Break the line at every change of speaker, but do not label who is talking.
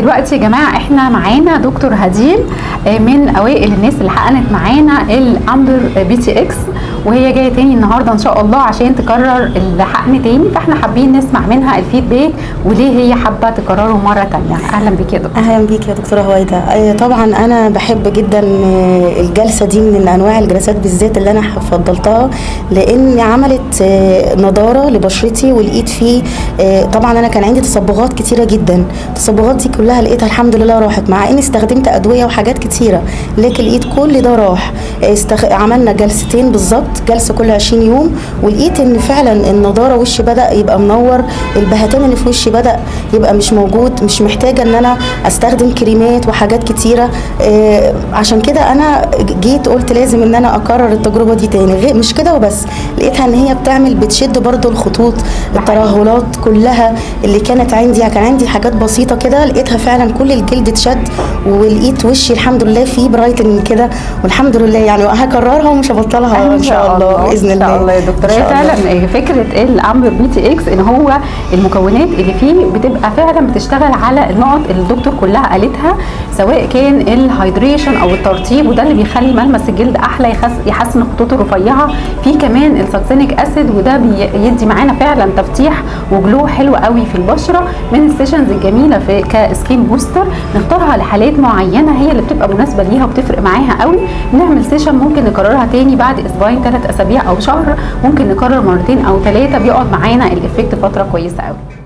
دلوقتي يا جماعه احنا معانا دكتور هديل من اوائل الناس اللي حقنت معانا الامبر بي تي اكس، وهي جايه تاني النهارده ان شاء الله عشان تكرر الحقن تاني، فاحنا حابين نسمع منها الفيدباك وليه هي حابه تكرره مره تانيه. اهلا بيك يا دكتور.
اهلا بيك يا دكتوره هويدا. طبعا انا بحب جدا الجلسه دي من انواع الجلسات بالذات اللي انا فضلتها، لان عملت نضاره لبشرتي ولقيت فيه طبعا انا كان عندي تصبغات كتيره جدا، التصبغات دي كلها لقيتها الحمد لله راحت، مع اني استخدمت ادويه وحاجات كتيره لكن لقيت كل ده راح. عملنا جلستين بالظبط، جلسه كل 20 يوم، ولقيت ان فعلا النضاره وشي بدا يبقى منور، البهتان اللي في وشي بدا يبقى مش موجود، مش محتاجه ان انا استخدم كريمات وحاجات كتيره. عشان كده انا جيت قلت لازم ان انا اكرر التجربه دي تاني. مش كده وبس، لقيتها ان هي بتشد برضو الخطوط، الترهلات كلها اللي كانت عندي، كان عندي حاجات بسيطه كده، لقيتها فعلا كل الجلد اتشد، ولقيت وشي الحمد لله فيه برايتن كده، والحمد لله يعني هكررها ومش هبطلها ان شاء الله باذن الله.
ان شاء الله يا دكتور. هي فعلا فكره الامبر بي تي اكس ان هو المكونات اللي فيه بتبقى فعلا بتشتغل على النقط اللي الدكتور كلها قالتها، سواء كان الهايدريشن او الترطيب، وده اللي بيخلي ملمس الجلد احلى، يحسن الخطوط الرفيعه. في كمان الساكسينيك اسيد، وده بيدي معانا فعلا تفتيح وجلو حلو قوي في البشره. من السيشنز الجميله في كسكين بوستر نختارها لحالات معينه هي اللي بتبقى مناسبه ليها وبتفرق معاها قوي. نعمل سيشن ممكن نكررها تاني بعد اسبوعين 3 اسابيع او شهر، ممكن نكرر مرتين او 3، بيقعد معانا الافكت فتره كويسه قوي.